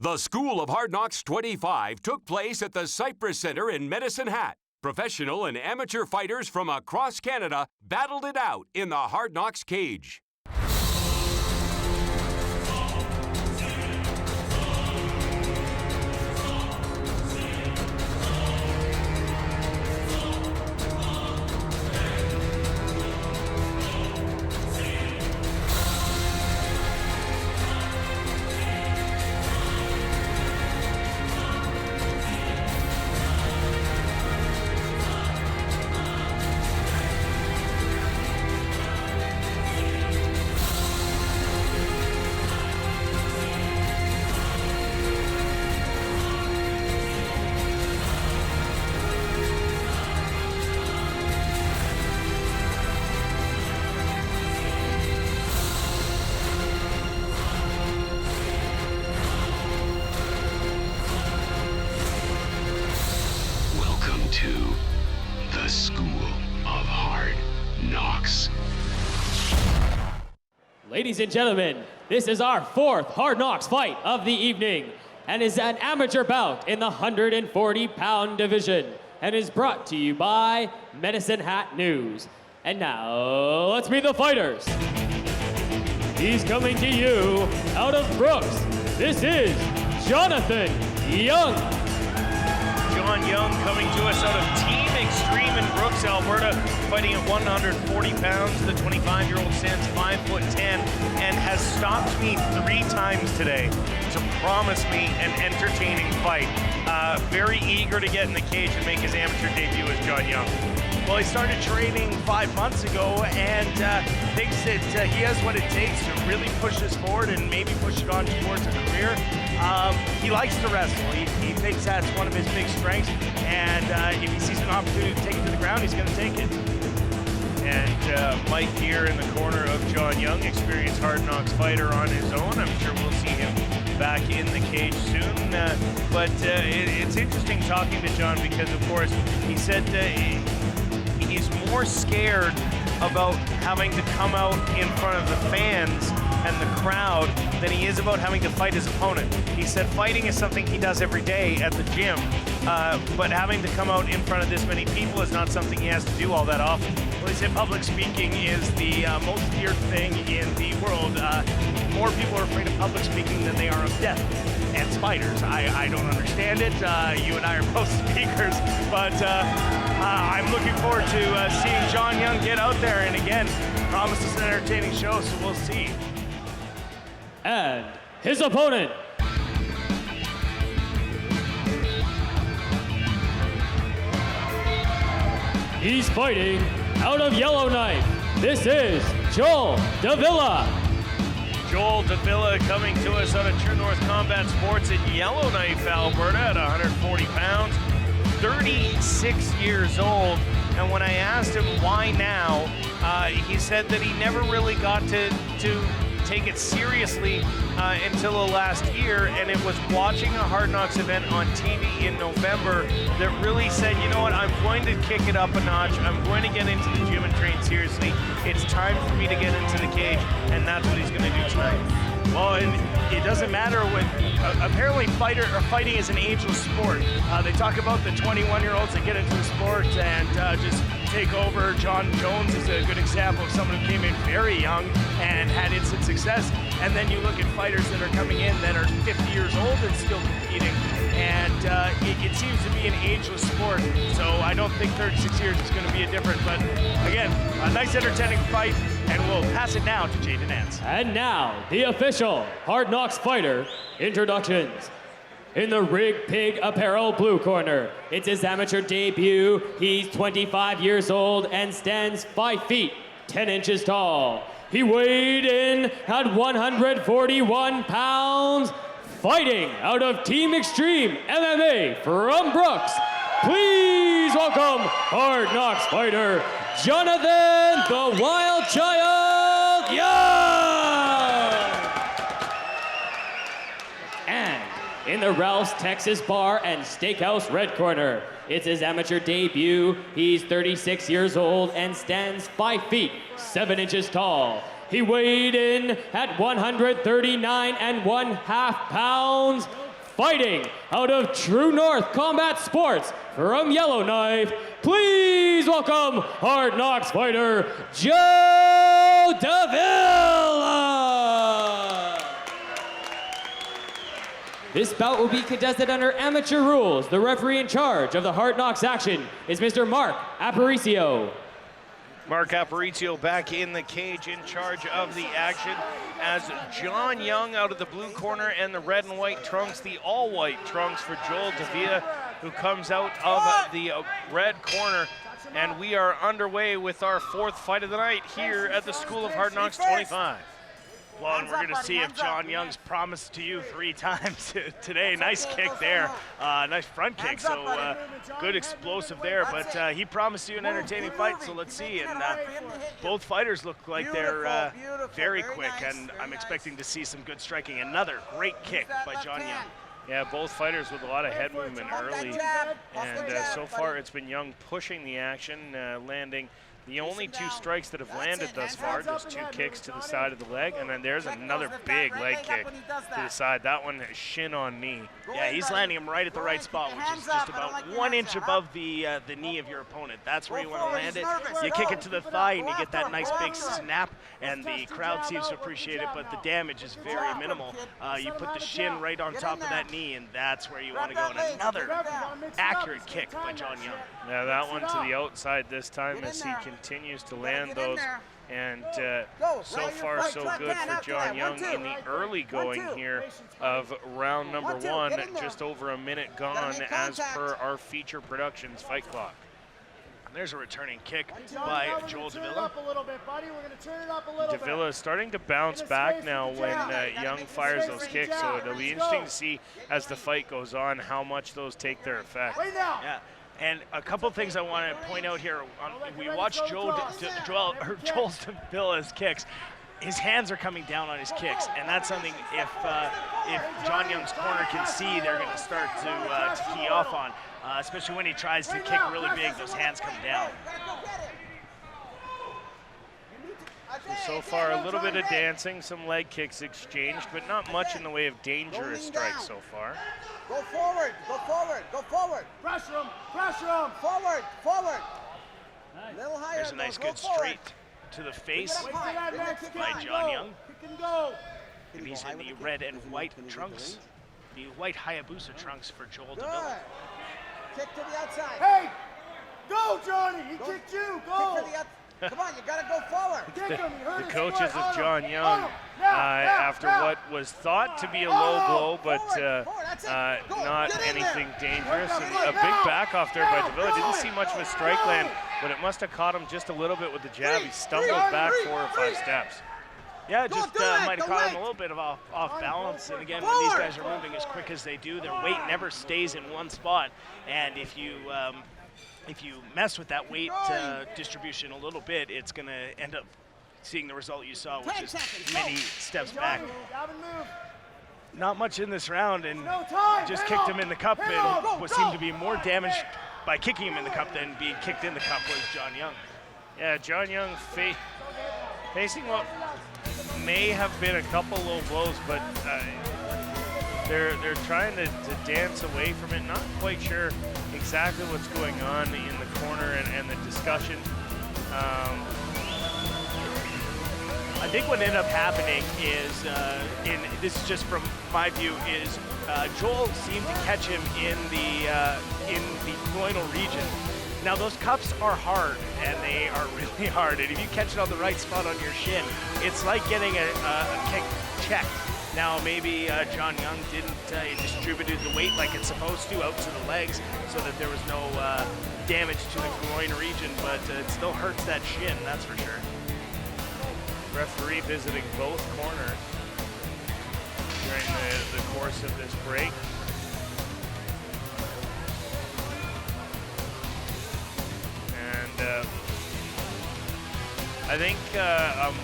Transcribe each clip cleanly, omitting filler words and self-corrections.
The School of Hard Knocks 25 took place at the Cypress Center in Medicine Hat. Professional and amateur fighters from across Canada battled it out in the Hard Knocks cage. To the School of Hard Knocks. Ladies and gentlemen, this is our fourth Hard Knocks fight of the evening and is an amateur bout in the 140-pound division and is brought to you by Medicine Hat News. And now, let's meet the fighters. He's coming to you out of Brooks. This is Jonathan Young. John Young coming to us out of Team Extreme in Brooks, Alberta, fighting at 140 pounds. The 25-year-old stands 5'10" and has stopped me 3 times today to promise me an entertaining fight. Very eager to get in the cage and make his amateur debut as John Young. Well, he started training 5 months ago and thinks that he has what it takes to really push this forward and maybe push it on towards a career. He likes to wrestle. He thinks that's one of his big strengths, and if he sees an opportunity to take it to the ground, he's going to take it. And Mike here in the corner of John Young, experienced Hard Knocks fighter on his own. I'm sure we'll see him back in the cage soon. But it's interesting talking to John because, of course, he said he's more scared about having to come out in front of the fans and the crowd than he is about having to fight his opponent. He said fighting is something he does every day at the gym, but having to come out in front of this many people is not something he has to do all that often. Well, he said public speaking is the most feared thing in the world. More people are afraid of public speaking than they are of death and spiders. I don't understand it. You and I are both speakers, but I'm looking forward to seeing John Young get out there, and again, promises an entertaining show, so we'll see. And his opponent. He's fighting out of Yellowknife. This is Joel Davila. Joel Davila coming to us out of True North Combat Sports in Yellowknife, Alberta at 140 pounds, 36 years old. And when I asked him why now, he said that he never really got to take it seriously until the last year, and it was watching a Hard Knocks event on TV in November that really said, you know what, I'm going to kick it up a notch, I'm going to get into the gym and train seriously, it's time for me to get into the cage, and that's what he's going to do tonight. Well, and it doesn't matter when, apparently fighting is an ageless sport. They talk about the 21-year-olds that get into the sport and just take over. John Jones is a good example of someone who came in very young and had instant success. And then you look at fighters that are coming in that are 50 years old and still competing. And it seems to be an ageless sport. So I don't think 36 years is going to be a difference. But again, a nice entertaining fight. And we'll pass it now to Jaden Nance. And now, the official Hard Knocks fighter introductions. In the Rig Pig Apparel blue corner, it's his amateur debut. He's 25 years old and stands 5 feet, 10 inches tall. He weighed in at 141 pounds, fighting out of Team Extreme MMA from Brooks. Please welcome Hard Knocks fighter, Jonathan the Wild Child Young! And in the Ralph's Texas Bar and Steakhouse red corner, it's his amateur debut. He's 36 years old and stands 5 feet, 7 inches tall. He weighed in at 139 1/2 pounds, fighting out of True North Combat Sports from Yellowknife, please welcome Hard Knocks fighter Joe Davila. This bout will be contested under amateur rules. The referee in charge of the Hard Knocks action is Mr. Mark Aparicio. Mark Aparicio back in the cage in charge of the action as John Young out of the blue corner and the red and white trunks, the all-white trunks for Joel Davila, who comes out of the red corner. And we are underway with our fourth fight of the night here at the School of Hard Knocks 25. Well, and we're going to see if John Young's promised to you 3 times today. Nice kick there. Nice front kick, so good explosive there. But he promised you an entertaining fight, so let's see. And both fighters look like they're very quick, and I'm expecting to see some good striking. Another great kick by John Young. Yeah, both fighters with a lot of head movement early. And so far, it's been Young pushing the action, landing the only 2 strikes that have landed thus far, just 2 kicks to the side of the leg, and then there's another big leg kick to the side. That one shin on knee. Yeah, he's landing him right at the right spot, which is just about 1 inch above the knee of your opponent. That's where you want to land it. You kick it to the thigh, and you get that nice big snap, and the crowd seems to appreciate it, but the damage is very minimal. You put the shin right on top of that knee, and that's where you want to go. And another accurate kick by John Young. Yeah, that one to the outside this time as he continues to land those. And so far, so good for John Young in the early going here of round number 1. Just over a minute gone as per our feature productions fight clock. And there's a returning kick by Joel Davila. Davila is starting to bounce back now when Young fires those kicks, so it'll be interesting to see as the fight goes on how much those take their effect. Yeah. And a couple things I want to point out here. We watched Joel Davila's kicks. His hands are coming down on his kicks, and that's something if John Young's corner can see, they're going to start to key off on, especially when he tries to kick really big, those hands come down. So far, a little bit of dancing, some leg kicks exchanged, but not much in the way of dangerous strikes so far. Go forward, go forward, go forward. Pressure him, forward, forward. Little higher. There's a nice good straight to the face by John Young. And he's in the red and white trunks, the white Hayabusa trunks for Joel Davila. Kick to the outside. Hey, go Johnny, he kicked you, go. Kick to the outside. Come on, you gotta go forward. The coaches of John Young, after what was thought to be a low blow, but not anything dangerous. And a big back off there by Davila. Didn't see much of a strike land, but it must have caught him just a little bit with the jab. He stumbled back 4 or 5 steps. Yeah, just might have caught him a little bit of off balance. And again, when these guys are moving as quick as they do, their weight never stays in one spot. And if you mess with that weight distribution a little bit, it's going to end up seeing the result you saw, which is many steps back. Not much in this round, and just kicked him in the cup, and what seemed to be more damage by kicking him in the cup than being kicked in the cup was John Young. Yeah, John Young facing what may have been a couple low blows, but they're trying to dance away from it. Not quite sure exactly what's going on in the corner and the discussion. I think what ended up happening is, this is just from my view, is Joel seemed to catch him in the groinal region. Now those cups are hard, and they are really hard. And if you catch it on the right spot on your shin, it's like getting a kick checked. Now maybe John Young didn't distributed the weight like it's supposed to out to the legs, so that there was no damage to the groin region, but it still hurts that shin, that's for sure. Referee visiting both corners during the course of this break. And I think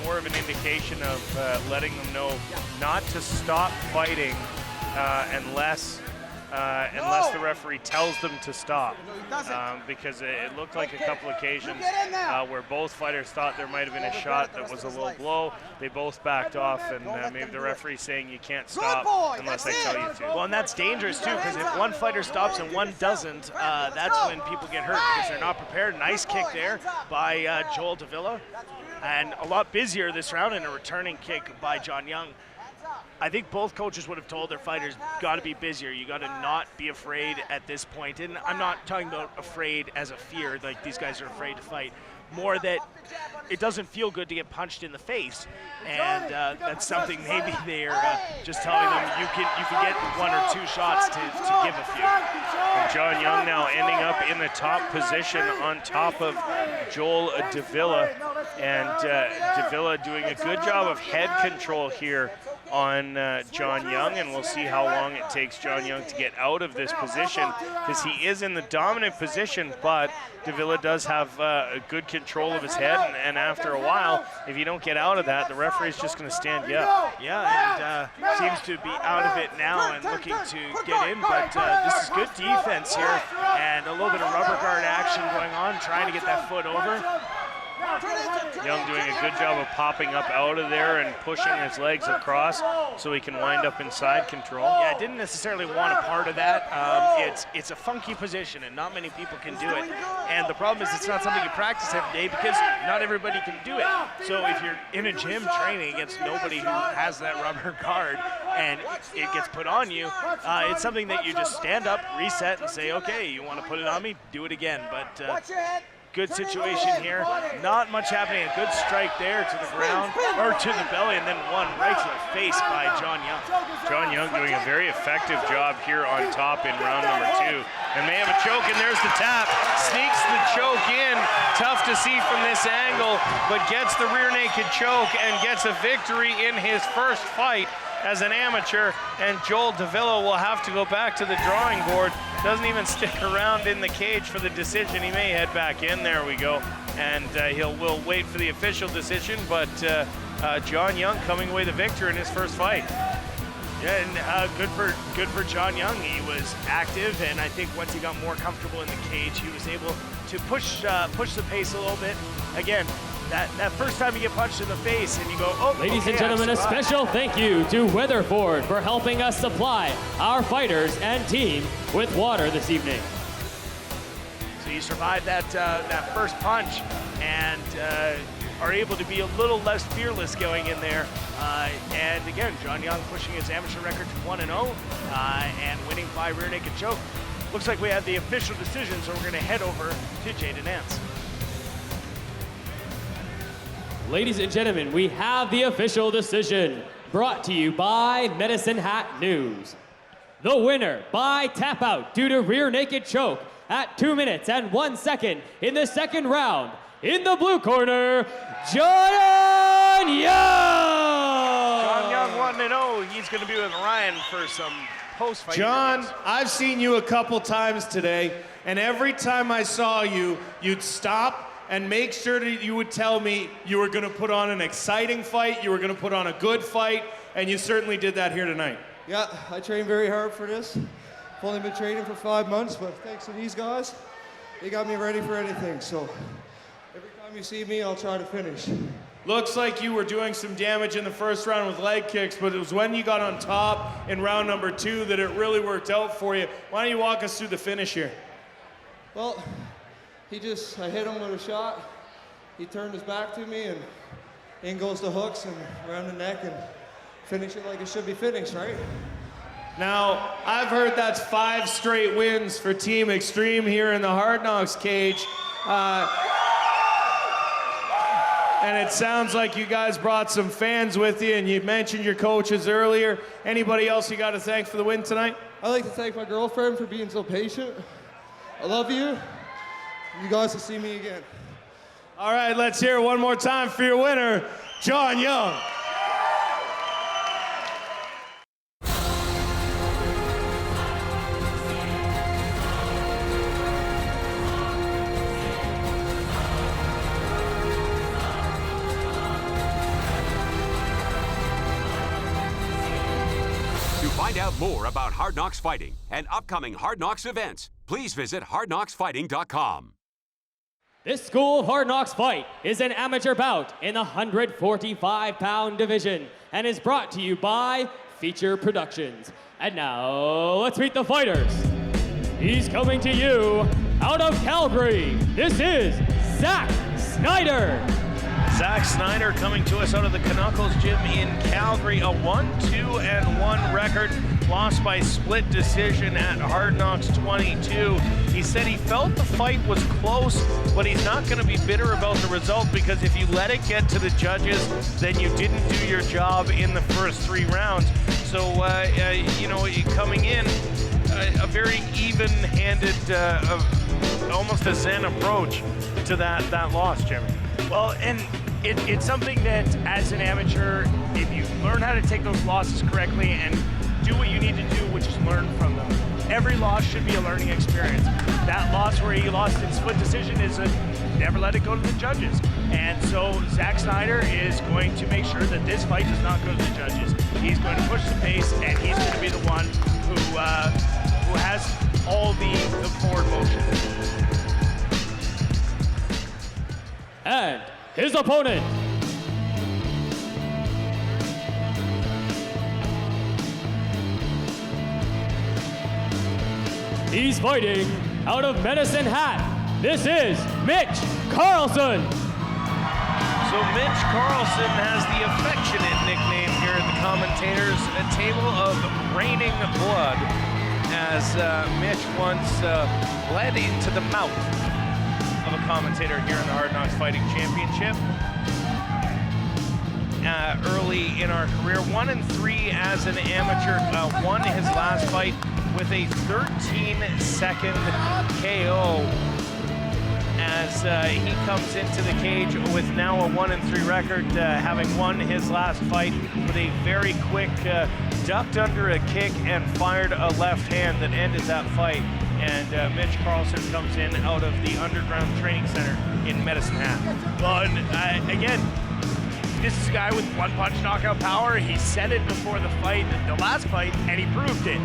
more of an indication of letting them know not to stop fighting unless unless the referee tells them to stop. Because it looked like a couple occasions where both fighters thought there might have been a shot that was a low blow. They both backed off, and maybe the referee's saying you can't stop unless I tell you to. Well, and that's dangerous too, because if one fighter stops and one doesn't, that's when people get hurt because they're not prepared. Nice kick there by Joel Davila, and a lot busier this round, and a returning kick by John Young. I think both coaches would have told their fighters, got to be busier. You got to not be afraid at this point. And I'm not talking about afraid as a fear, like these guys are afraid to fight. More that it doesn't feel good to get punched in the face, and that's something maybe they're just telling them you can get 1 or 2 shots to give a few. And John Young now ending up in the top position on top of Joel Davila, and Davila doing a good job of head control here on John Young, and we'll see how long it takes John Young to get out of this position, because he is in the dominant position, but Davila does have a good control of his head, and after a while, if you don't get out of that, the referee's just going to stand you up. Yeah, and seems to be out of it now and looking to get in, but this is good defense here, and a little bit of rubber guard action going on, trying to get that foot over. Young doing a good job of popping up out of there and pushing his legs across so he can wind up in side control. Yeah, I didn't necessarily want a part of that. It's a funky position, and not many people can do it. And the problem is it's not something you practice every day because not everybody can do it. So if you're in a gym training against nobody who has that rubber guard and it gets put on you, it's something that you just stand up, reset, and say, okay, you want to put it on me, do it again. But good situation here. Not much happening. A good strike there to the ground, or to the belly, and then one right to the face by John Young. John Young doing a very effective job here on top in round number 2. And may have a choke, and there's the tap. Sneaks the choke in. Tough to see from this angle, but gets the rear naked choke and gets a victory in his first fight as an amateur, and Joel Davila will have to go back to the drawing board. Doesn't even stick around in the cage for the decision. He may head back in. There we go. And we'll wait for the official decision, but John Young coming away the victor in his first fight. Yeah, and good for John Young. He was active, and I think once he got more comfortable in the cage, he was able to push the pace a little bit. Again, that first time you get punched in the face and you go, oh, Ladies okay, and gentlemen, a special thank you to Weatherford for helping us supply our fighters and team with water this evening. So you survived that first punch and are able to be a little less fearless going in there. And again, John Young pushing his amateur record to 1-0 and winning by rear naked choke. Looks like we have the official decision, so we're going to head over to Jaden Nance. Ladies and gentlemen, we have the official decision brought to you by Medicine Hat News. The winner by tap out due to rear naked choke at 2 minutes and 1 second in the second round. In the blue corner, John Young! John Young 1-0. He's going to be with Ryan for some post-fight. John, interviews. I've seen you a couple times today, and every time I saw you, you'd stop and make sure that you would tell me you were going to put on an exciting fight, you were going to put on a good fight, and you certainly did that here tonight. Yeah, I trained very hard for this. I've only been training for 5 months, but thanks to these guys, they got me ready for anything. So every time you see me, I'll try to finish. Looks like you were doing some damage in the first round with leg kicks, but it was when you got on top in round number 2 that it really worked out for you. Why don't you walk us through the finish here? Well, I hit him with a shot. He turned his back to me, and in goes the hooks and around the neck, and finish it like it should be finished, right? Now, I've heard that's 5 straight wins for Team Extreme here in the Hard Knocks cage. And it sounds like you guys brought some fans with you, and you mentioned your coaches earlier. Anybody else you got to thank for the win tonight? I'd like to thank my girlfriend for being so patient. I love you. You guys will see me again. All right, let's hear it one more time for your winner, John Young. To find out more about Hard Knocks Fighting and upcoming Hard Knocks events, please visit hardknocksfighting.com. This School of Hard Knocks fight is an amateur bout in the 145-pound division and is brought to you by Feature Productions. And now, let's meet the fighters. He's coming to you out of Calgary. This is Zach Snyder. Zach Snyder coming to us out of the Knuckles Gym in Calgary. A 1-2-1 record, lost by split decision at Hard Knocks 22. He said he felt the fight was close, but he's not going to be bitter about the result, because if you let it get to the judges, then you didn't do your job in the first 3 rounds. So, coming in, a very even-handed, almost a Zen approach to that loss, Jimmy. Well, and it's something that, as an amateur, if you learn how to take those losses correctly and do what you need to do, which is learn from them, every loss should be a learning experience. That loss where he lost in split decision is never let it go to the judges. And so Zach Snyder is going to make sure that this fight does not go to the judges. He's going to push the pace, and he's going to be the one who has all the forward motion. And his opponent. He's fighting out of Medicine Hat. This is Mitch Carlson. So Mitch Carlson has the affectionate nickname here at the commentators, a table of raining blood, as Mitch once bled into the mouth of a commentator here in the Hard Knocks Fighting Championship. Early in our career, 1-3 as an amateur, won his last fight with a 13-second KO as he comes into the cage with now a 1-3 record, having won his last fight with a very quick ducked under a kick and fired a left hand that ended that fight. And Mitch Carlson comes in out of the Underground Training Center in Medicine Hat. Well, and again, this is a guy with one-punch knockout power. He said it before the fight, the last fight, and he proved it.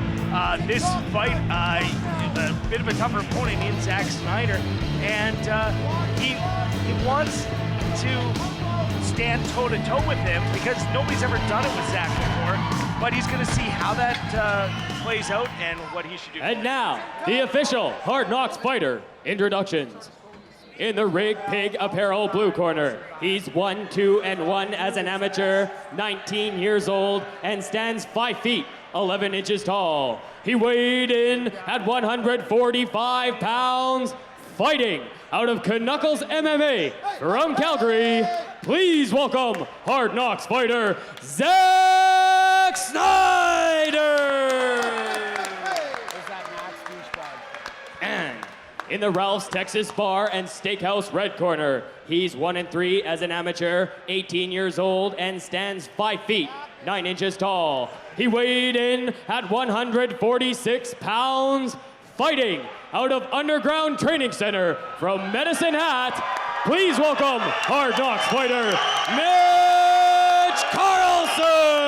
This fight, a bit of a tougher opponent in Zach Snyder, and he wants to stand toe-to-toe with him because nobody's ever done it with Zach before, but he's going to see how that plays out and what he should do. And now, the official Hard Knocks fighter introductions. In the Rig Pig Apparel blue corner, he's 1-2-1 as an amateur, 19 years old, and stands 5 feet, 11 inches tall. He weighed in at 145 pounds, fighting out of Knuckles MMA from Calgary. Please welcome Hard Knocks fighter, Zach Snyder! And in the Ralph's Texas Bar and Steakhouse red corner, he's 1-3 as an amateur, 18 years old, and stands 5 feet, 9 inches tall. He weighed in at 146 pounds, fighting out of Underground Training Center from Medicine Hat. Please welcome Hard Knocks fighter, Mitch Carlson!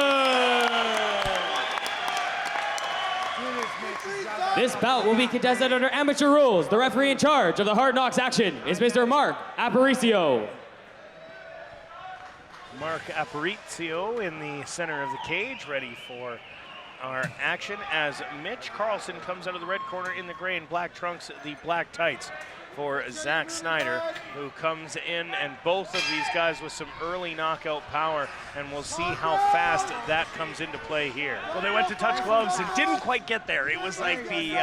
This bout will be contested under amateur rules. The referee in charge of the Hard Knocks action is Mr. Mark Aparicio. Mark Aparicio in the center of the cage, ready for our action as Mitch Carlson comes out of the red corner in the gray and black trunks, the black tights for Zach Snyder, who comes in, and both of these guys with some early knockout power, and we'll see how fast that comes into play here. Well, they went to touch gloves and didn't quite get there. It was like the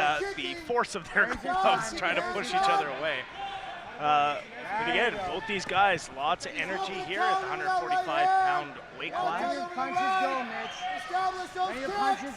force of their gloves trying to push each other away. But again, both these guys, lots of energy here at the 145-pound weight class.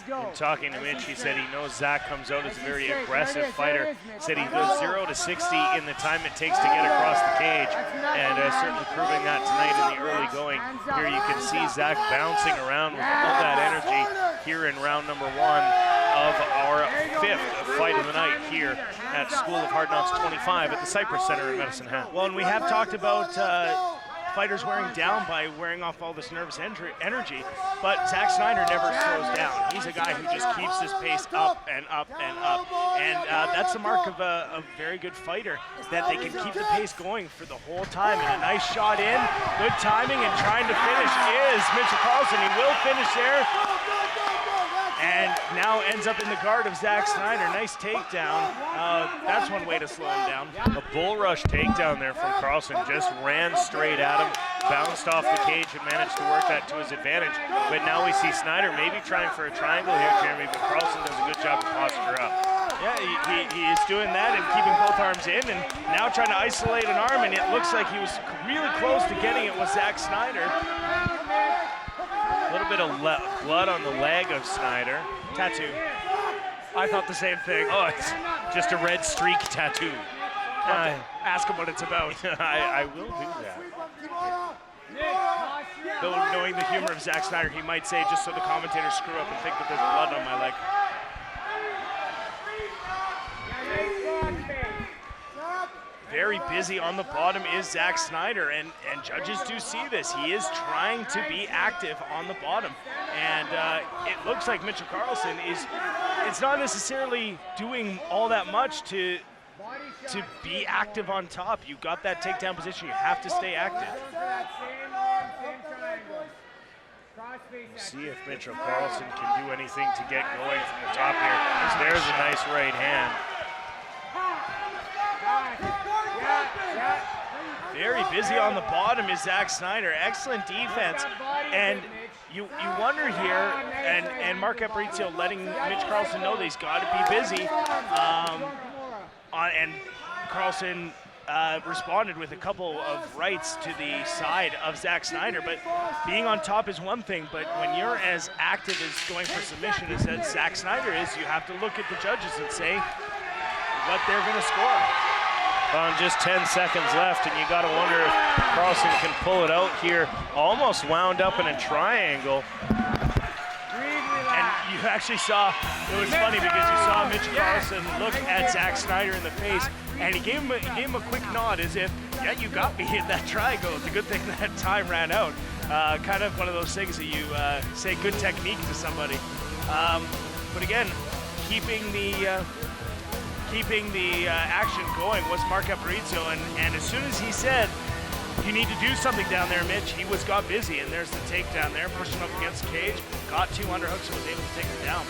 In talking to Mitch, he said he knows Zach comes out as a very aggressive fighter. Said he goes 0 to 60 in the time it takes to get across the cage, and certainly proving that tonight in the early going. Here you can see Zach bouncing around with all that energy here in round number 1 of our 5th fight of the night here at School of Hard Knocks 25 at the Cypress Center in Medicine Hat. Well, and we have talked about fighter's wearing down by wearing off all this nervous energy, but Zack Snyder never slows down. He's a guy who just keeps his pace up and up and up, and that's the mark of a very good fighter, that they can keep the pace going for the whole time. And a nice shot in, good timing, and trying to finish is Mitchell Carlson. He will finish there, and now ends up in the guard of Zack Snyder. Nice takedown. That's one way to slow him down. A bull rush takedown there from Carlson. Just ran straight at him, bounced off the cage, and managed to work that to his advantage. But now we see Snyder maybe trying for a triangle here, Jeremy, but Carlson does a good job to posture up. Yeah, he is doing that and keeping both arms in, and now trying to isolate an arm, and it looks like he was really close to getting it with Zack Snyder. A little bit of blood on the leg of Snyder. Tattoo. I thought the same thing. Oh, it's just a red streak tattoo. Ask him what it's about. I will do that. Though knowing the humor of Zack Snyder, he might say, just so the commentators screw up and think that there's blood on my leg. Very busy on the bottom is Zack Snyder, and judges do see this. He is trying to be active on the bottom, and it looks like Mitchell Carlson it's not necessarily doing all that much to be active on top. You got that takedown position, you have to stay active. We'll see if Mitchell Carlson can do anything to get going from the top here. There's a nice right hand. Very busy on the bottom is Zack Snyder. Excellent defense. And you wonder here, and Mark Aparicio letting Mitch Carlson know that he's got to be busy. And Carlson responded with a couple of rights to the side of Zack Snyder. But being on top is one thing, but when you're as active as going for submission as Zack Snyder is, you have to look at the judges and say what they're going to score. Just 10 seconds left, and you got to wonder if Carlson can pull it out here. Almost wound up in a triangle. And you actually saw, it was funny because you saw Mitch Carlson look at Zack Snyder in the face, and he gave him a quick nod as if, yeah, you got me in that triangle. It's a good thing that time ran out. Kind of one of those things that you say good technique to somebody. But again, keeping the action going was Mark Aparicio, and as soon as he said, you need to do something down there, Mitch, he got busy, and there's the takedown there, pushing up against the cage, got 2 underhooks and was able to take him down.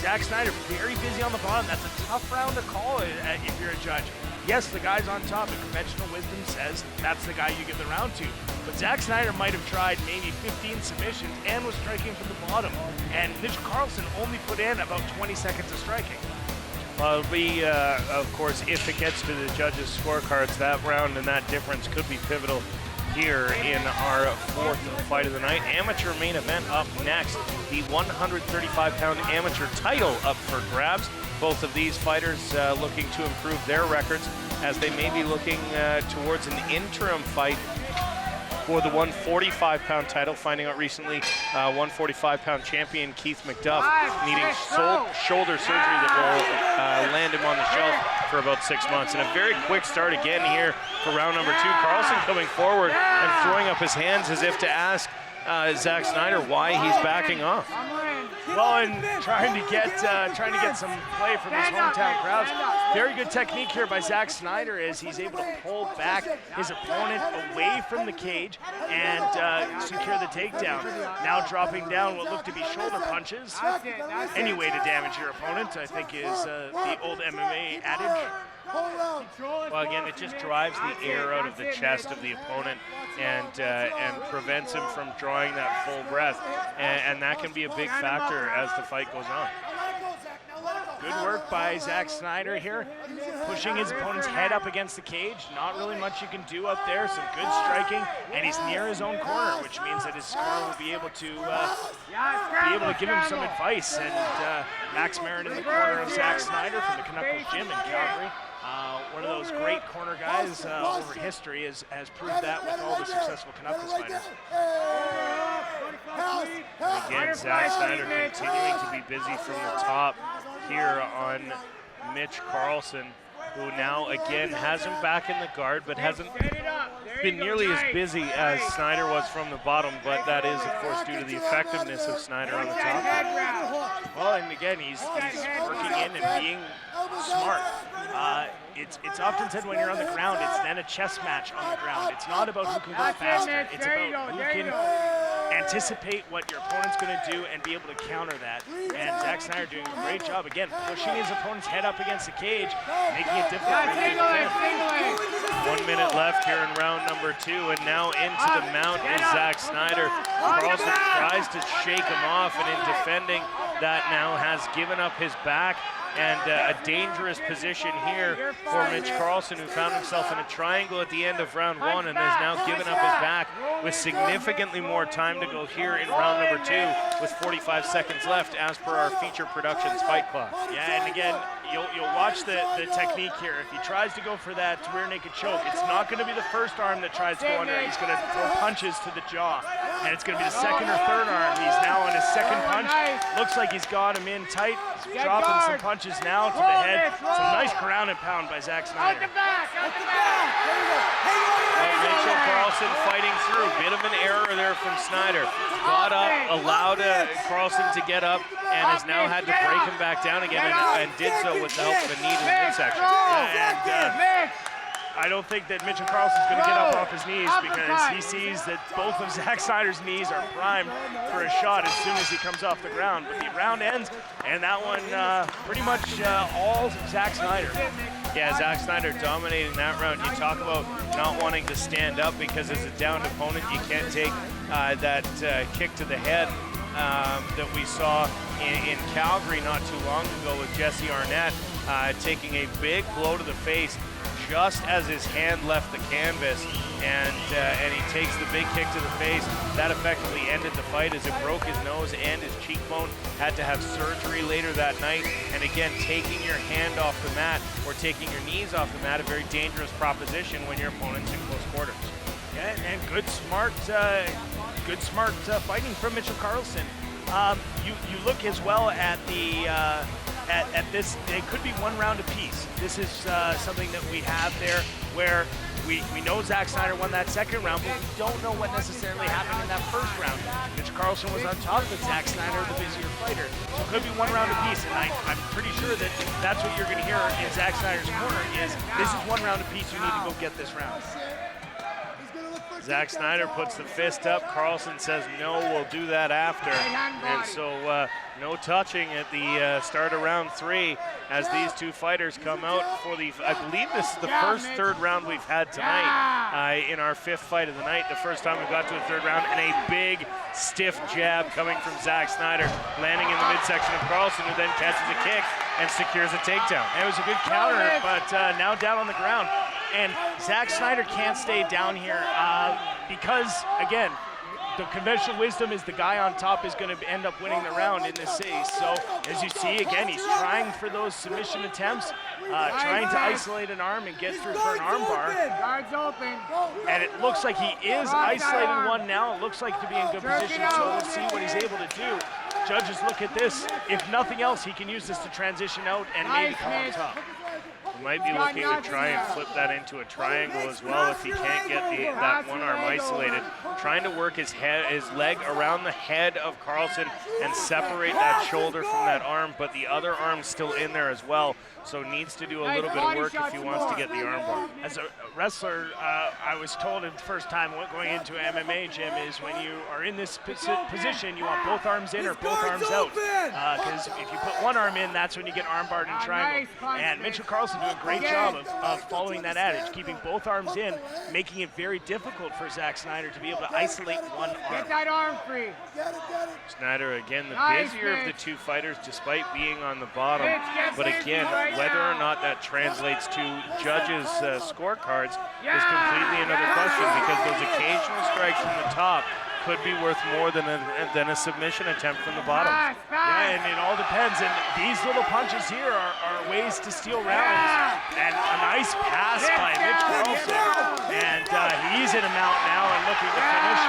Zack Snyder very busy on the bottom. That's a tough round to call if you're a judge. Yes, the guy's on top, and conventional wisdom says that's the guy you give the round to. But Zack Snyder might have tried maybe 15 submissions and was striking from the bottom, and Mitch Carlson only put in about 20 seconds of striking. Well, it'll be, of course, if it gets to the judges' scorecards, that round and that difference could be pivotal here in our 4th fight of the night. Amateur main event up next. The 135-pound amateur title up for grabs. Both of these fighters looking to improve their records as they may be looking towards an interim fight for the 145-pound title. Finding out recently, 145-pound champion Keith McDuff needing shoulder surgery that will land him on the shelf for about 6 months. And a very quick start again here for round number 2. Carlson coming forward and throwing up his hands as if to ask Zack Snyder why he's backing off. Well, and trying to get some play from his hometown crowds. Very good technique here by Zack Snyder as he's able to pull back his opponent away from the cage and secure the takedown. Now dropping down what look to be shoulder punches. Any way to damage your opponent, I think, is the old MMA adage. Well, again, it just drives the air out of the chest of the opponent and prevents him from drawing that full breath, and that can be a big factor as the fight goes on. Good work by Zack Snyder here, pushing his opponent's head up against the cage. Not really much you can do up there. Some good striking, and he's near his own corner, which means that his scorer will be able to give him some advice. And Max Marin in the corner of Zack Snyder from the Canuckles Gym in Calgary. One of those great corner guys over history has proved that with all the successful Canuckles fighters. Again, Zack Snyder continuing to be busy from the top here on Mitch Carlson. who now again has him back in the guard, but hasn't been nearly as busy as Snyder was from the bottom, but that is, of course, due to the effectiveness of Snyder on the top. Well, and again, he's working in and being smart. It's often said when you're on the ground, it's then a chess match on the ground. It's not about who can go faster. It's about who can anticipate what your opponent's going to do and be able to counter that. And Zach Snyder doing a great job, again, pushing his opponent's head up against the cage, making it difficult for him to defend. 1 minute left here in round number 2, and now into the mount is Zach Snyder. Carlson tries to shake him off, and in defending, that now has given up his back. And a dangerous position here for Mitch Carlson, who found himself in a triangle at the end of round 1 and has now given up his back with significantly more time to go here in round number 2 with 45 seconds left as per our feature productions fight clock. Yeah, and again, you'll watch the technique here. If he tries to go for that rear naked choke, it's not going to be the first arm that tries to go under. He's going to throw punches to the jaw, and it's going to be the second or third arm. He's now on his second punch. Looks like he's got him in tight. He's dropping some punches now to the head. Some nice ground and pound by Zach Snyder. Mitchell Carlson fighting through. Bit of an error there from Snyder. Got up, allowed Carlson to get up, and has now had to break him back down again, and did so with the help of a knee to the midsection. I don't think that Mitchell Carlson's going to get up off his knees, because he sees that both of Zach Snyder's knees are primed for a shot as soon as he comes off the ground. But the round ends, and that one pretty much all Zach Snyder. Yeah, Zach Snyder dominating that round. You talk about not wanting to stand up because as a downed opponent, you can't take that kick to the head that we saw in Calgary not too long ago with Jesse Arnett taking a big blow to the face just as his hand left the canvas, and he takes the big kick to the face. That effectively ended the fight as it broke his nose and his cheekbone. Had to have surgery later that night. And again, taking your hand off the mat or taking your knees off the mat, a very dangerous proposition when your opponent's in close quarters. Yeah, and good smart fighting from Mitchell Carlson. You look as well at the at this. It could be one round apiece. This is something that we have there where we know Zach Snyder won that second round, but we don't know what necessarily happened in that first round. Mitch Carlson was on top, but Zach Snyder the busier fighter. So it could be one round apiece, and I'm pretty sure that that's what you're going to hear in Zach Snyder's corner is this is one round apiece. You need to go get this round. Zach Snyder puts the fist up. Carlson says, no, we'll do that after. And so no touching at the start of round 3 as these two fighters come out for the, I believe this is the first third round we've had tonight in our 5th fight of the night. The first time we got to a third round, and a big stiff jab coming from Zach Snyder, landing in the midsection of Carlson, who then catches a kick and secures a takedown. It was a good counter, but now down on the ground. And Zach Snyder can't stay down here because, again, the conventional wisdom is the guy on top is going to end up winning the round in this case. So, as you see, again, he's trying for those submission attempts, trying to isolate an arm and get through for an arm bar. Guards open. And it looks like he is isolating one now. It looks like to be in good position, so we'll see what he's able to do. Judges, look at this. If nothing else, he can use this to transition out and maybe come on top. He might be looking to try and flip that into a triangle as well if he can't get that one arm isolated. Trying to work his leg around the head of Carlson and separate that shoulder from that arm, but the other arm's still in there as well. So needs to do a little bit of work if he wants to get the arm bar. As a wrestler, I was told the first time going into MMA gym is when you are in this position, you want both arms in or both arms out. Because if you put one arm in, that's when you get arm barred and triangle. And Mitchell Carlson doing a great job of following that adage, keeping both arms in, making it very difficult for Zach Snyder to be able to isolate one arm. Get that arm free. Snyder, again, the busier of the two fighters despite being on the bottom. But again, whether or not that translates to judges' scorecards is completely another question, because those occasional strikes from the top could be worth more than a submission attempt from the bottom. Yeah, and it all depends. And these little punches here are ways to steal rounds. And a nice pass by Mitch Carlson. And he's in a mount now and looking to finish.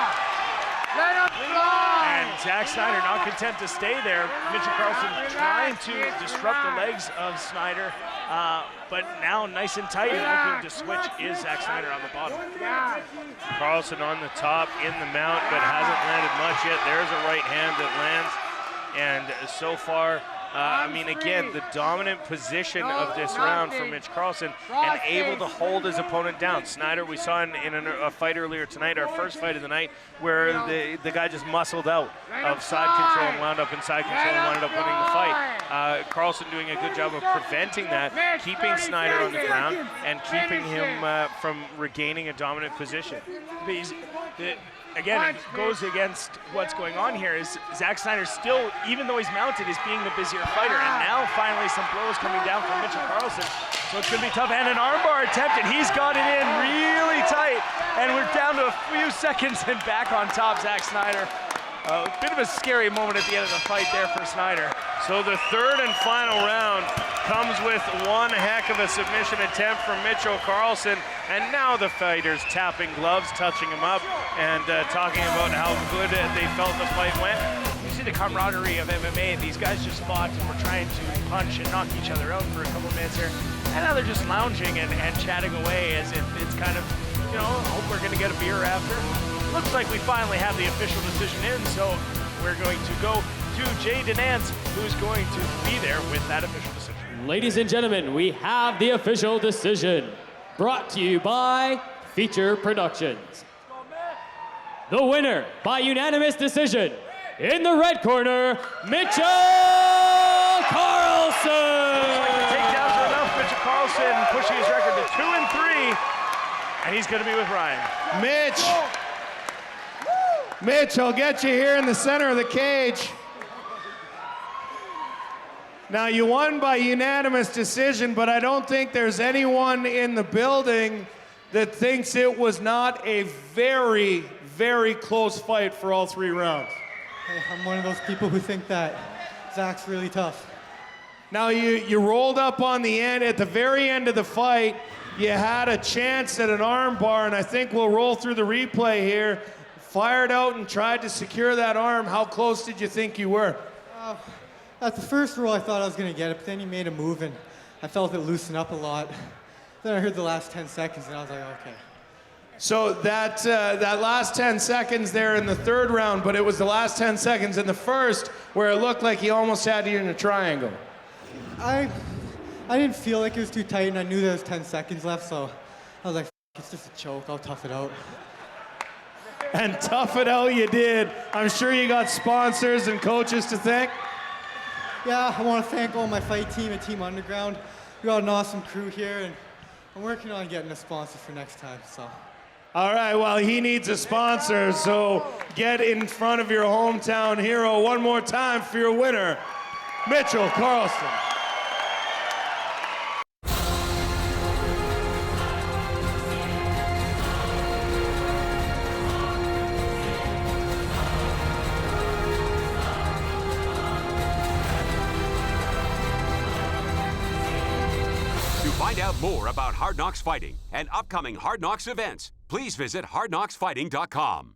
Let him fly. And Zach Snyder not content to stay there. Mitchell Carlson trying to disrupt the legs of Snyder, but now nice and tight and looking to switch is Zach Snyder on the bottom. Carlson on the top in the mount, but hasn't landed much yet. There's a right hand that lands, and so far, I mean, again, the dominant position of this round for Mitch Carlson and able to hold his opponent down. Snyder, we saw in a fight earlier tonight, our first fight of the night, where the guy just muscled out of side control and wound up in side control and wound up winning the fight. Carlson doing a good job of preventing that, keeping Snyder on the ground and keeping him from regaining a dominant position. Again, it goes against what's going on here is Zach Snyder still, even though he's mounted, is being the busier fighter. And now finally some blows coming down from Mitchell Carlson. So it's going to be tough. And an armbar attempted. He's got it in really tight. And we're down to a few seconds and back on top, Zach Snyder. A bit of a scary moment at the end of the fight there for Snyder. So the third and final round comes with one heck of a submission attempt from Mitchell Carlson, and now the fighters tapping gloves, touching him up, and talking about how good they felt the fight went. You see the camaraderie of MMA. These guys just fought and were trying to punch and knock each other out for a couple minutes here. And now they're just lounging and chatting away as if it's kind of, you know, hope we're going to get a beer after. Looks like we finally have the official decision in, so we're going to go to Jay Denance, who's going to be there with that official decision. Ladies and gentlemen, we have the official decision. Brought to you by Feature Productions. The winner by unanimous decision, in the red corner, Mitchell Carlson! Looks like the takedowns are enough. Mitchell Carlson pushing his record to 2-3, and he's going to be with Ryan. Mitch, I'll get you here in the center of the cage. Now, you won by unanimous decision, but I don't think there's anyone in the building that thinks it was not a very, very close fight for all 3 rounds. Hey, I'm one of those people who think that Zach's really tough. Now, you rolled up on the end. At the very end of the fight, you had a chance at an arm bar, and I think we'll roll through the replay here. Fired out and tried to secure that arm. How close did you think you were? At the first roll, I thought I was going to get it, but then he made a move, and I felt it loosen up a lot. Then I heard the last 10 seconds, and I was like, okay. So that last 10 seconds there in the third round, but it was the last 10 seconds in the first where it looked like he almost had you in a triangle. I didn't feel like it was too tight, and I knew there was 10 seconds left, so I was like, it's just a choke. I'll tough it out. And tough it out you did. I'm sure you got sponsors and coaches to thank. Yeah, I want to thank all my fight team at Team Underground. We got an awesome crew here, and I'm working on getting a sponsor for next time, so. All right, well, he needs a sponsor, so get in front of your hometown hero one more time for your winner, Mitchell Carlson. Find out more about Hard Knocks Fighting and upcoming Hard Knocks events. Please visit hardknocksfighting.com.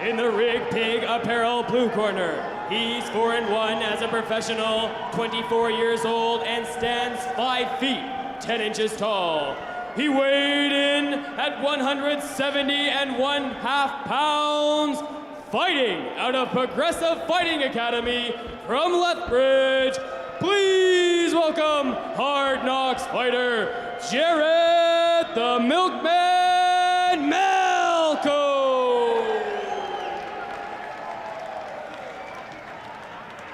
In the Rig Pig Apparel blue corner, he's 4-1 as a professional, 24 years old, and stands 5 feet, 10 inches tall. He weighed in at 170.5 pounds, fighting out of Progressive Fighting Academy from Lethbridge. Please welcome Hard Knocks fighter, Jarrett the Milkman Malco.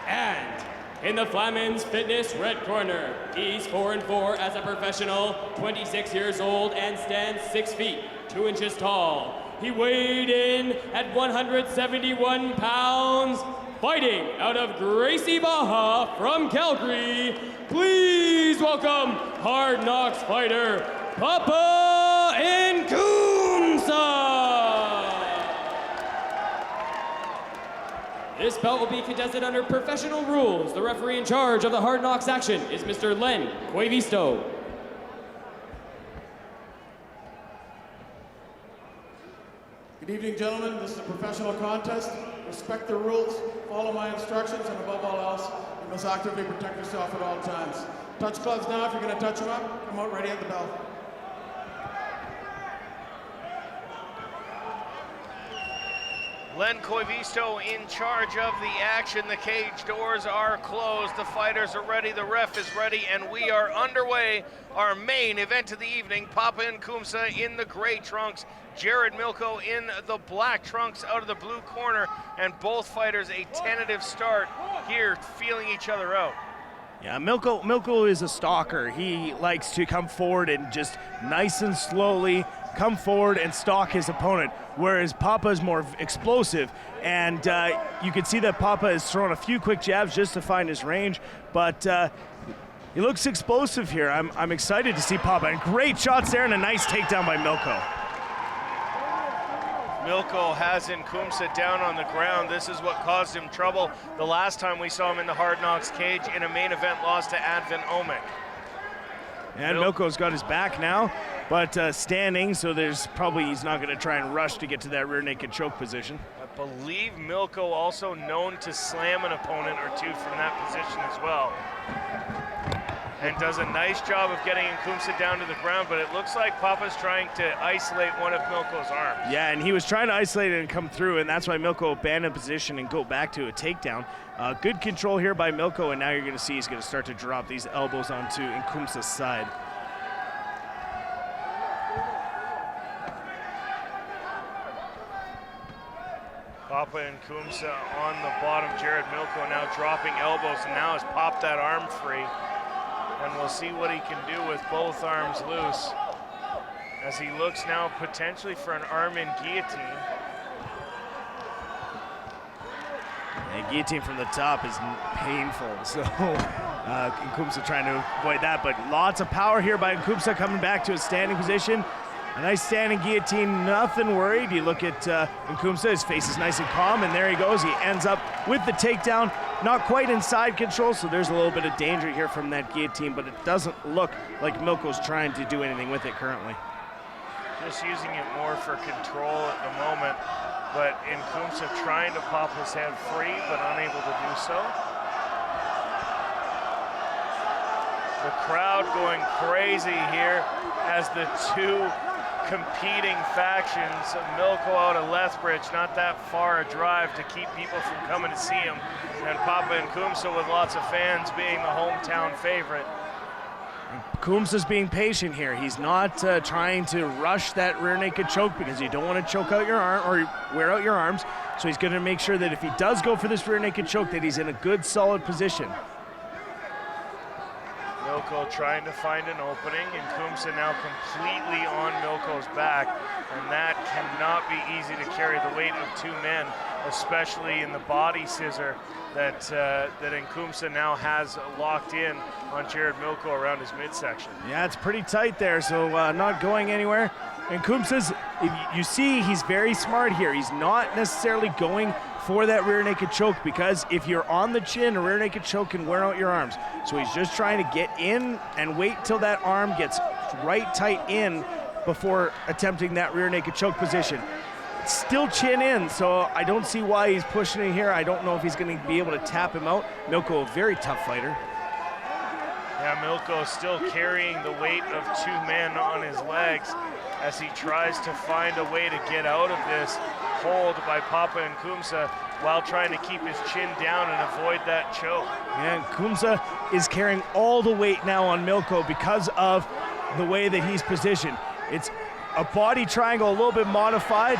And in the Flammans Fitness red corner, he's 4-4 as a professional, 26 years old, and stands 6 feet, 2 inches tall. He weighed in at 171 pounds, fighting out of Gracie Baja from Calgary. Please welcome Hard Knocks fighter, Papa Nkumsa. This bout will be contested under professional rules. The referee in charge of the Hard Knocks action is Mr. Len Cuevisto. Good evening, gentlemen. This is a professional contest. Respect the rules, follow my instructions, and above all else, you must actively protect yourself at all times. Touch gloves now. If you're going to touch them up, come out ready at the bell. Len Koivisto in charge of the action. The cage doors are closed. The fighters are ready. The ref is ready, and we are underway. Our main event of the evening, Papa Nkumsa in the gray trunks, Jared Milko in the black trunks out of the blue corner, and both fighters a tentative start here, feeling each other out. Yeah, Milko is a stalker. He likes to come forward and just nice and slowly come forward and stalk his opponent, whereas Papa is more explosive. And you can see that Papa is throwing a few quick jabs just to find his range, but he looks explosive here. I'm excited to see Papa. And great shots there and a nice takedown by Milko. Milko has Nkumsa down on the ground. This is what caused him trouble the last time we saw him in the Hard Knocks cage in a main event loss to Advin Omic. And Milko's got his back now, but standing, so he's not going to try and rush to get to that rear naked choke position. I believe Milko also known to slam an opponent or two from that position as well. And does a nice job of getting Nkumsa down to the ground, but it looks like Papa's trying to isolate one of Milko's arms. Yeah, and he was trying to isolate it and come through, and that's why Milko abandoned position and go back to a takedown. Good control here by Milko, and now you're going to see he's going to start to drop these elbows onto Nkumsa's side. Papa Nkumsa on the bottom. Jared Milko now dropping elbows, and now has popped that arm free. And we'll see what he can do with both arms loose as he looks now potentially for an arm-in guillotine. And guillotine from the top is painful, so Nkumsa trying to avoid that, but lots of power here by Nkumsa coming back to a standing position. A nice standing guillotine, nothing worried. You look at Nkumsa, his face is nice and calm, and there he goes. He ends up with the takedown, not quite inside control, so there's a little bit of danger here from that guillotine, but it doesn't look like Milko's trying to do anything with it currently. Just using it more for control at the moment, but Nkumsa trying to pop his hand free, but unable to do so. The crowd going crazy here as the two competing factions, Milko out of Lethbridge, not that far a drive to keep people from coming to see him, and Papa Nkumsa with lots of fans being the hometown favorite. Nkumsa's being patient here. He's not trying to rush that rear naked choke because you don't want to choke out your arm or wear out your arms, so he's going to make sure that if he does go for this rear naked choke that he's in a good solid position. Milko trying to find an opening, and Nkumsa now completely on Milko's back, and that cannot be easy to carry the weight of two men, especially in the body scissor that Nkumsa now has locked in on Jared Milko around his midsection. Yeah, it's pretty tight there, so not going anywhere. And Nkumsa's, you see he's very smart here. He's not necessarily going for that rear naked choke, because if you're on the chin, a rear naked choke can wear out your arms. So he's just trying to get in and wait till that arm gets right tight in before attempting that rear naked choke position. It's still chin in, so I don't see why he's pushing it here. I don't know if he's going to be able to tap him out. Milko, a very tough fighter. Yeah, Milko still carrying the weight of two men on his legs as he tries to find a way to get out of this hold by Papa Nkumsa while trying to keep his chin down and avoid that choke. Yeah, Nkumsa is carrying all the weight now on Milko because of the way that he's positioned. It's a body triangle, a little bit modified,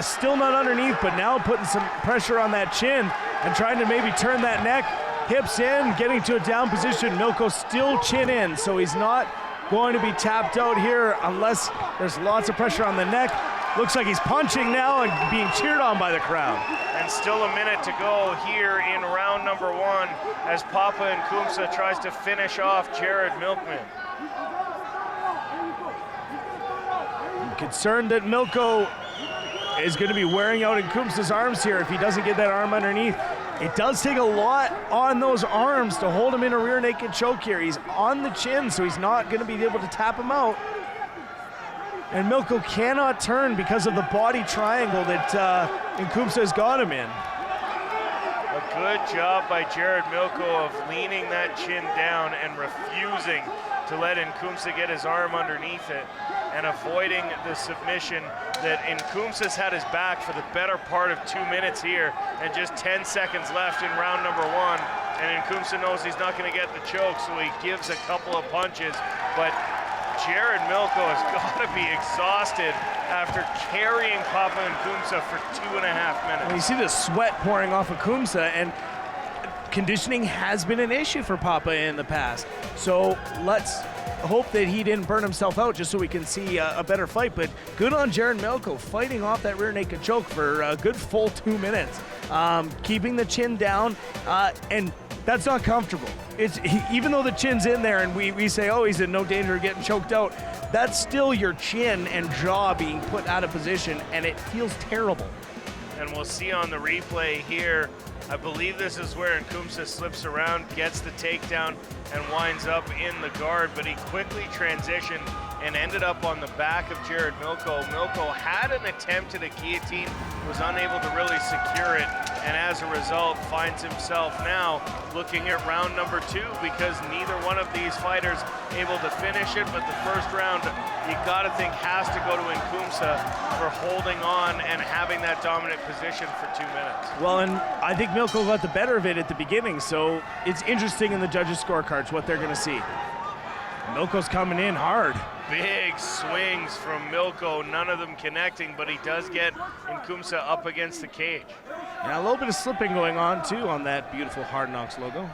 still not underneath, but now putting some pressure on that chin and trying to maybe turn that neck, hips in, getting to a down position. Milko still chin in, so he's not going to be tapped out here unless there's lots of pressure on the neck. Looks like he's punching now and being cheered on by the crowd. And still a minute to go here in round number one as Papa Nkumsa tries to finish off Jared Milkman. I'm concerned that Milko is going to be wearing out Nkumsa's arms here if he doesn't get that arm underneath. It does take a lot on those arms to hold him in a rear naked choke here. He's on the chin, so he's not going to be able to tap him out. And Milko cannot turn because of the body triangle that Nkumsa has got him in. A good job by Jared Milko of leaning that chin down and refusing to let Nkumsa get his arm underneath it and avoiding the submission that Nkumsa's had his back for the better part of 2 minutes here and just 10 seconds left in round number 1. And Nkumsa knows he's not going to get the choke, so he gives a couple of punches. But Jared Milko has got to be exhausted after carrying Papa Nkumsa for 2.5 minutes. Well, you see the sweat pouring off of Nkumsa, and conditioning has been an issue for Papa in the past. So let's hope that he didn't burn himself out just so we can see a better fight. But good on Jared Milko fighting off that rear naked choke for a good full 2 minutes. Keeping the chin down, and that's not comfortable. Even though the chin's in there and we say, oh, he's in no danger of getting choked out, that's still your chin and jaw being put out of position, and it feels terrible. And we'll see on the replay here, I believe this is where Nkumsa slips around, gets the takedown, and winds up in the guard, but he quickly transitioned and ended up on the back of Jared Milko. Milko had an attempt at a guillotine, was unable to really secure it, and as a result finds himself now looking at round number 2 because neither one of these fighters able to finish it. But the first round, you gotta think, has to go to Nkumsa for holding on and having that dominant position for 2 minutes. Well, and I think Milko got the better of it at the beginning, so it's interesting in the judges' scorecards what they're gonna see. Milko's coming in hard. Big swings from Milko, none of them connecting, but he does get Nkumsa up against the cage. Yeah, a little bit of slipping going on too on that beautiful Hard Knocks logo.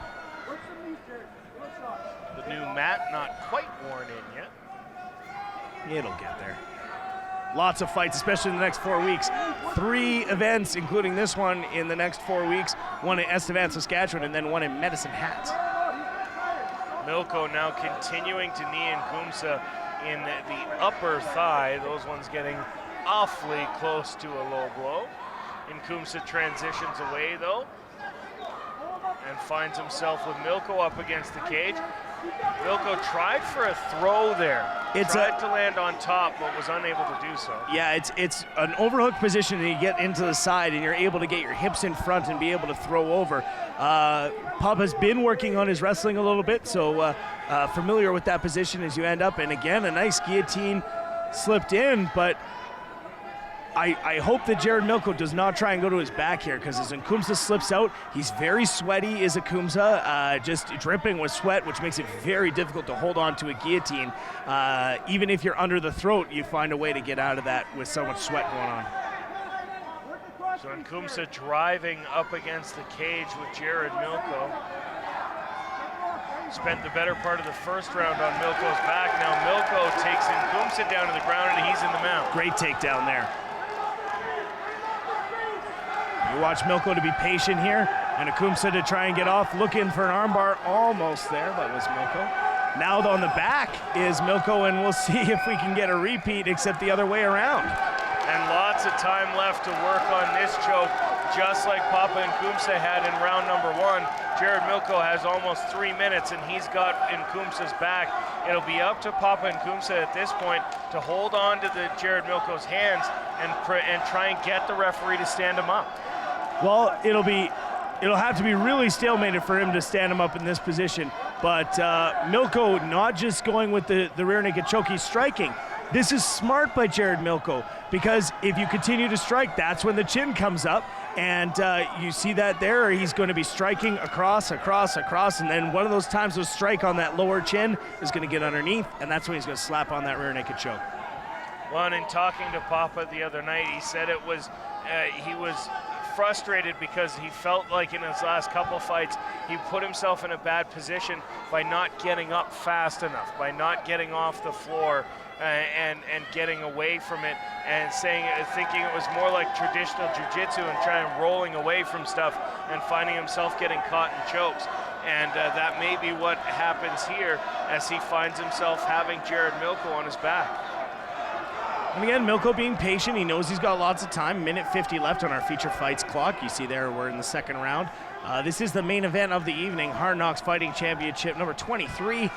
The new mat not quite worn in yet. It'll get there. Lots of fights, especially in the next 4 weeks. 3 events, including this one, in the next 4 weeks. One in Estevan, Saskatchewan, and then one in Medicine Hat. Milko now continuing to knee Nkumsa in the upper thigh. Those ones getting awfully close to a low blow. Nkumsa transitions away though and finds himself with Milko up against the cage. Milko tried for a throw there. Tried to land on top, but was unable to do so. Yeah, it's an overhook position, and you get into the side, and you're able to get your hips in front and be able to throw over. Papa's been working on his wrestling a little bit, so familiar with that position as you end up. And again, a nice guillotine slipped in, but I hope that Jared Milko does not try and go to his back here, because as Nkumsa slips out, he's very sweaty, is Nkumsa, just dripping with sweat, which makes it very difficult to hold on to a guillotine. Even if you're under the throat, you find a way to get out of that with so much sweat going on. So Nkumsa driving up against the cage with Jared Milko. Spent the better part of the first round on Milko's back. Now Milko takes Nkumsa down to the ground, and he's in the mount. Great takedown there. You watch Milko to be patient here, and Nkumsa to try and get off, looking for an armbar, almost there, that was Milko. Now on the back is Milko, and we'll see if we can get a repeat, except the other way around. And lots of time left to work on this choke, just like Papa Nkumsa had in round number 1. Jared Milko has almost 3 minutes, and he's got Nkumsa's back. It'll be up to Papa Nkumsa at this point to hold on to the Jared Milko's hands and try and get the referee to stand him up. Well, it'll have to be really stalemated for him to stand him up in this position. But Milko not just going with the rear naked choke, he's striking. This is smart by Jared Milko, because if you continue to strike, that's when the chin comes up. And you see that there, he's going to be striking across, and then one of those times those strike on that lower chin is going to get underneath, and that's when he's going to slap on that rear naked choke. Well, and in talking to Papa the other night, he said it was he was frustrated because he felt like in his last couple fights he put himself in a bad position by not getting up fast enough, by not getting off the floor and getting away from it, and thinking it was more like traditional jiu-jitsu and trying rolling away from stuff and finding himself getting caught in chokes. And that may be what happens here as he finds himself having Jared Milko on his back. And again, Milko being patient. He knows he's got lots of time. Minute 50 left on our feature fights clock. You see there, we're in the second round. This is the main event of the evening, Hard Knocks Fighting Championship number 23.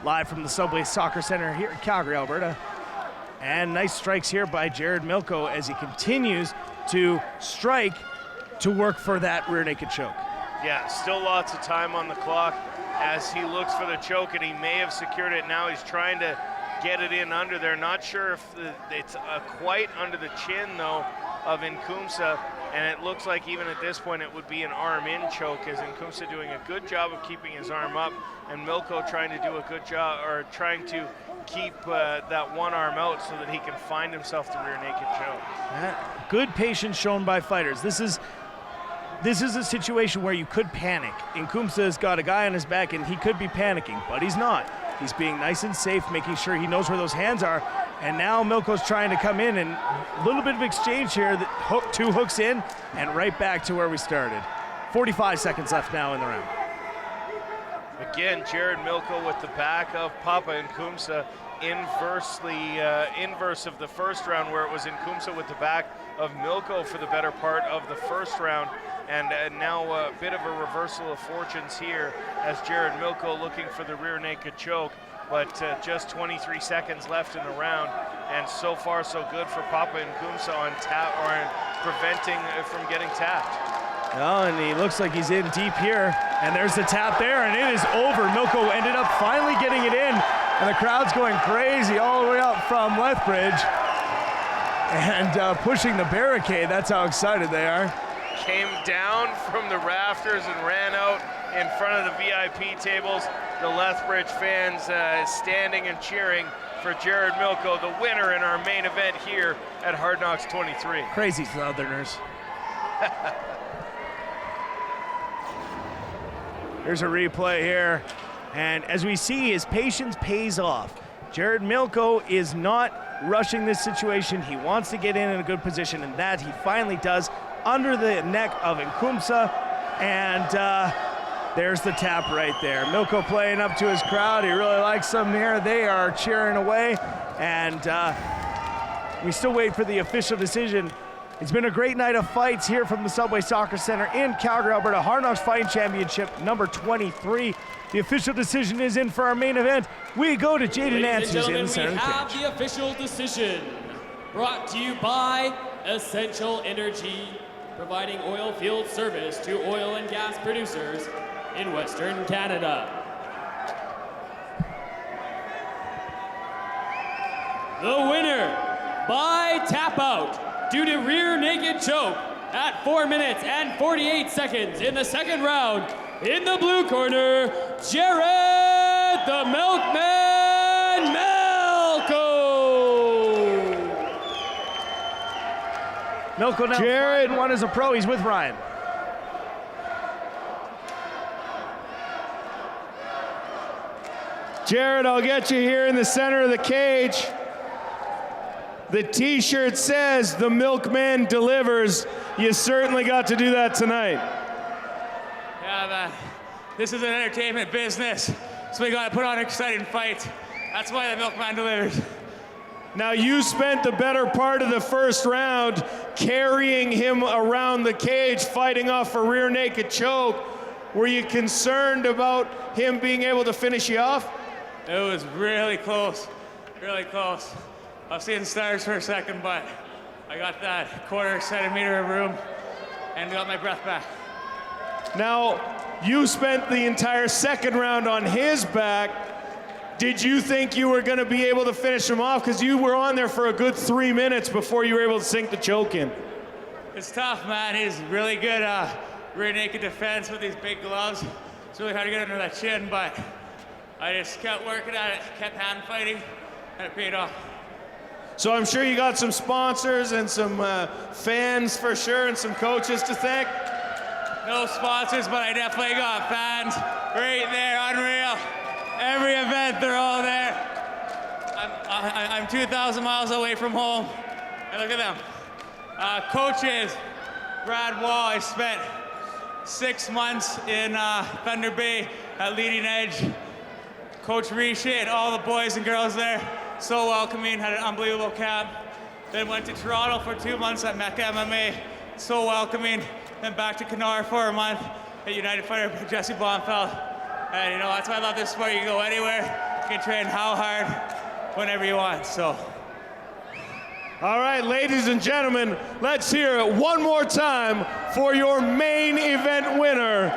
Live from the Subway Soccer Center here in Calgary, Alberta. And nice strikes here by Jared Milko as he continues to strike to work for that rear naked choke. Yeah, still lots of time on the clock as he looks for the choke, and he may have secured it. Now he's trying to get it in under there. Not sure if it's quite under the chin, though, of Nkumsa, and it looks like even at this point it would be an arm-in choke, as Nkumsa doing a good job of keeping his arm up, and Milko trying to do a good job, or trying to keep that one arm out so that he can find himself the rear naked choke. Good patience shown by fighters. This is a situation where you could panic. Nkumsa's got a guy on his back and he could be panicking, but he's not. He's being nice and safe, making sure he knows where those hands are. And now Milko's trying to come in, and a little bit of exchange here. Two hooks in and right back to where we started. 45 seconds left now in the round. Again, Jared Milko with the back of Papa Nkumsa, inverse of the first round, where it was Nkumsa with the back of Milko for the better part of the first round. And now a bit of a reversal of fortunes here as Jared Milko looking for the rear naked choke, but just 23 seconds left in the round, and so far so good for Papa Nkumsa on preventing from getting tapped. Oh, and he looks like he's in deep here, and there's the tap there, and it is over. Milko ended up finally getting it in, and the crowd's going crazy all the way up from Lethbridge and pushing the barricade. That's how excited they are. Came down from the rafters and ran out in front of the VIP tables. The Lethbridge fans standing and cheering for Jared Milko, the winner in our main event here at Hard Knocks 23. Crazy Southerners. Here's a replay here, and as we see, his patience pays off. Jared Milko is not rushing this situation. He wants to get in a good position, and that he finally does under the neck of Nkumsa, and there's the tap right there. Milko playing up to his crowd. He really likes them here. They are cheering away, and we still wait for the official decision. It's been a great night of fights here from the Subway Soccer Center in Calgary, Alberta. Hard Knocks Fighting Championship number 23. The official decision is in for our main event. We go to Jaden Answers in the center. We have the official decision, brought to you by Essential Energy, providing oil field service to oil and gas producers in Western Canada. The winner by tap out due to rear naked choke at 4 minutes and 48 seconds in the second round, in the blue corner, Jared the Milkman Milko. Milko now Jared one as a pro. He's with Ryan. Jared, I'll get you here in the center of the cage. The t-shirt says the milkman delivers. You certainly got to do that tonight. Yeah, man. This is an entertainment business, so we gotta put on exciting fights. That's why the milkman delivers. Now, you spent the better part of the first round carrying him around the cage, fighting off a rear naked choke. Were you concerned about him being able to finish you off? It was really close, really close. I was seeing stars for a second, but I got that quarter centimeter of room and got my breath back. Now, you spent the entire second round on his back. Did you think you were going to be able to finish him off? Because you were on there for a good 3 minutes before you were able to sink the choke in. It's tough, man. He's really good rear naked defense with these big gloves. It's really hard to get under that chin, but I just kept working at it, kept hand fighting, and it paid off. So I'm sure you got some sponsors and some fans for sure, and some coaches to thank. No sponsors, but I definitely got fans right there, unreal. Every event, they're all there. I'm 2,000 miles away from home, and look at them. Coaches, Brad Wall, I spent 6 months in Thunder Bay at Leading Edge. Coach Riche and all the boys and girls there, so welcoming, had an unbelievable camp. Then went to Toronto for 2 months at Mecca MMA, so welcoming. Then back to Kenora for a month at United Fighter Jesse Blomfeld. And you know, that's why I love this sport. You can go anywhere, you can train how hard, whenever you want, so. All right, ladies and gentlemen, let's hear it one more time for your main event winner,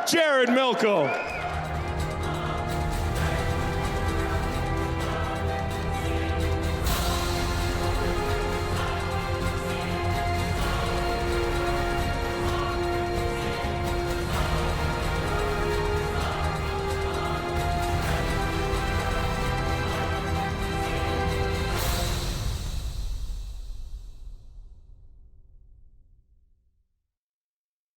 Jared Milko.